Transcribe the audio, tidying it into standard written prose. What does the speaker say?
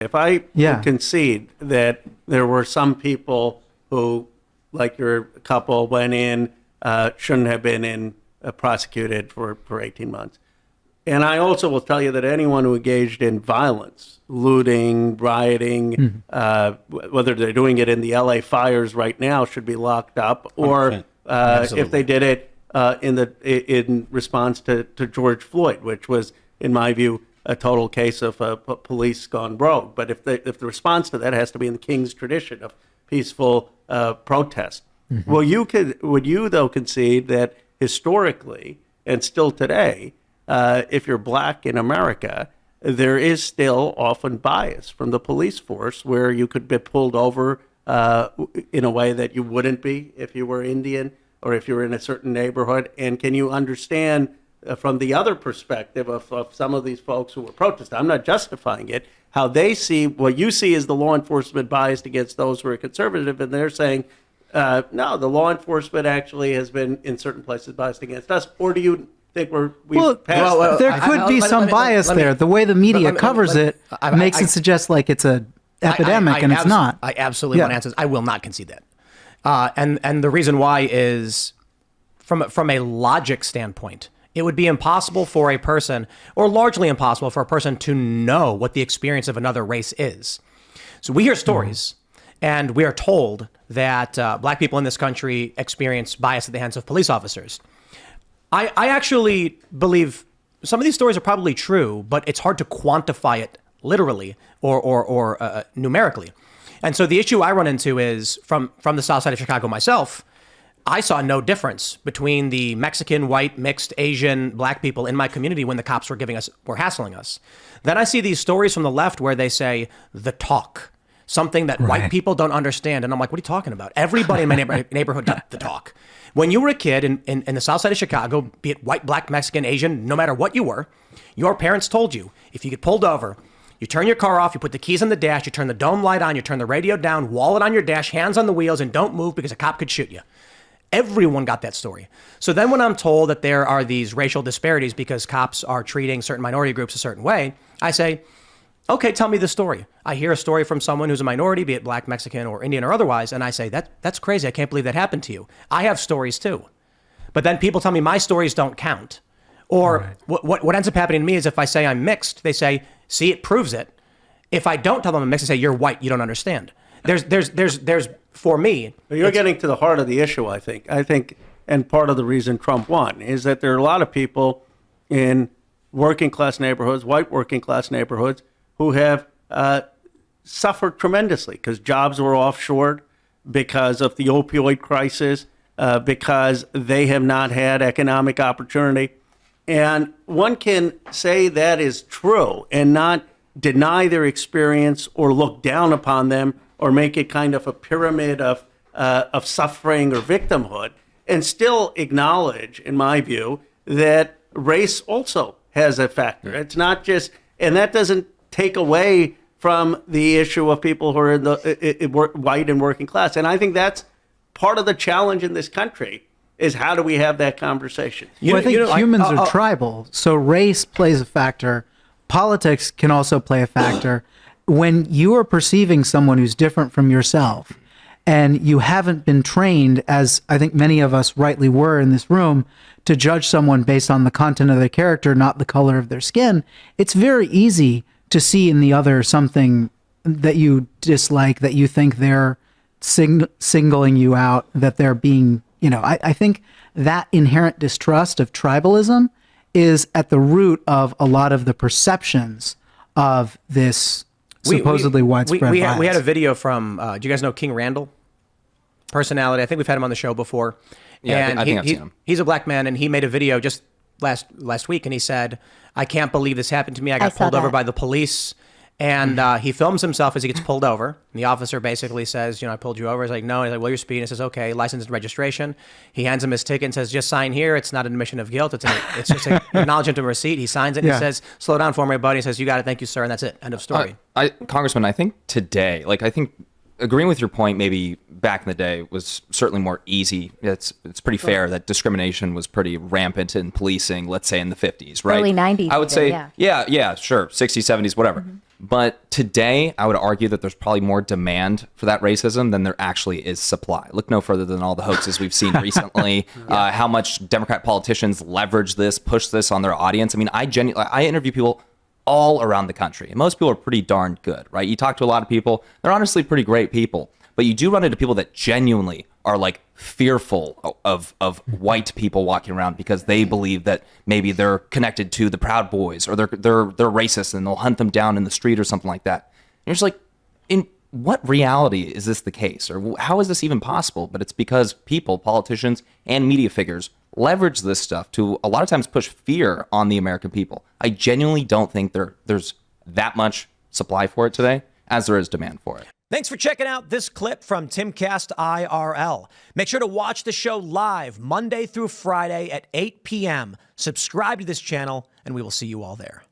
If I would concede that there were some people who, like your couple, went in, shouldn't have been in, prosecuted for 18 months. And I also will tell you that anyone who engaged in violence, looting, rioting, whether they're doing it in the LA fires right now, should be locked up, or if they did it in response to George Floyd, which was, in my view, a total case of police gone rogue. But if the response to that has to be in the King's tradition of peaceful protest, would you though concede that historically and still today, if you're black in America, there is still often bias from the police force where you could be pulled over in a way that you wouldn't be if you were Indian or if you were in a certain neighborhood? And can you understand from the other perspective of some of these folks who were protesting, I'm not justifying it, how they see what you see as the law enforcement biased against those who are conservative, and they're saying, no, the law enforcement actually has been in certain places biased against us? Or do you think we've passed that? There could be some bias there. The way the media covers it makes it suggest like it's an epidemic, and it's not. I absolutely want to answer this. I will not concede that. And the reason why is from a logic standpoint, it would be impossible for a person, or largely impossible for a person, to know what the experience of another race is. So we hear stories, and we are told that black people in this country experience bias at the hands of police officers. I actually believe some of these stories are probably true, but it's hard to quantify it literally or numerically. And so the issue I run into is from the south side of Chicago myself. I saw no difference between the Mexican, white, mixed, Asian, black people in my community when the cops were hassling us. Then I see these stories from the left where they say the talk, something that white people don't understand. And I'm like, what are you talking about? Everybody in my neighborhood got the talk. When you were a kid in the south side of Chicago, be it white, black, Mexican, Asian, no matter what you were, your parents told you, if you get pulled over, you turn your car off, you put the keys on the dash, you turn the dome light on, you turn the radio down, wallet on your dash, hands on the wheels, and don't move because a cop could shoot you. Everyone got that story. So then when I'm told that there are these racial disparities because cops are treating certain minority groups a certain way, I say, okay, tell me the story. I hear a story from someone who's a minority, be it black, Mexican, or Indian or otherwise, and I say, that's crazy. I can't believe that happened to you. I have stories too. But then people tell me my stories don't count. Or what ends up happening to me is if I say I'm mixed, they say, see, it proves it. If I don't tell them I'm mixed, they say, you're white, you don't understand. There's for me. You're getting to the heart of the issue, I think. And part of the reason Trump won is that there are a lot of people in working class neighborhoods, white working class neighborhoods, who have suffered tremendously because jobs were offshored, because of the opioid crisis, because they have not had economic opportunity. And one can say that is true and not deny their experience or look down upon them or make it kind of a pyramid of suffering or victimhood, and still acknowledge, in my view, that race also has a factor. It's not just, and that doesn't take away from the issue of people who are in the white and working class. And I think that's part of the challenge in this country, is how do we have that conversation? Well, I think humans are tribal, so race plays a factor. Politics can also play a factor. When you are perceiving someone who's different from yourself, and you haven't been trained, as I think many of us rightly were in this room, to judge someone based on the content of their character, not the color of their skin, it's very easy to see in the other something that you dislike, that you think they're singling you out, that they're being, I think that inherent distrust of tribalism is at the root of a lot of the perceptions of this supposedly widespread violence. We had a video from, do you guys know King Randall? Personality. I think we've had him on the show before. Yeah, and I think I've seen him. He's a black man, and he made a video just last week, and he said, I can't believe this happened to me. I got pulled over by the police. And he films himself as he gets pulled over. And the officer basically says, I pulled you over. He's like, no. He's like, well, you're speeding. He says, okay, license and registration. He hands him his ticket and says, just sign here. It's not an admission of guilt. It's just an acknowledgement of receipt. He signs it. And he says, slow down for me, buddy. He says, you got it. Thank you, sir. And that's it. End of story. Congressman, I think today, agreeing with your point, maybe back in the day was certainly more easy. It's pretty fair that discrimination was pretty rampant in policing, let's say in the 50s, right? Early 90s. I would say, yeah, sure, 60s, 70s, whatever. Mm-hmm. But today, I would argue that there's probably more demand for that racism than there actually is supply. Look no further than all the hoaxes we've seen recently, how much Democrat politicians leverage this, push this on their audience. I mean, I interview people all around the country, and most people are pretty darn good, right? You talk to a lot of people, they're honestly pretty great people, but you do run into people that genuinely are like fearful of white people walking around because they believe that maybe they're connected to the Proud Boys or they're racist and they'll hunt them down in the street or something like that. And you're just like, in what reality is this the case, or how is this even possible? But it's because people, politicians, and media figures leverage this stuff to a lot of times push fear on the American people. I genuinely don't think there's that much supply for it today as there is demand for it. Thanks for checking out this clip from Timcast IRL. Make sure to watch the show live Monday through Friday at 8 p.m. Subscribe to this channel, and we will see you all there.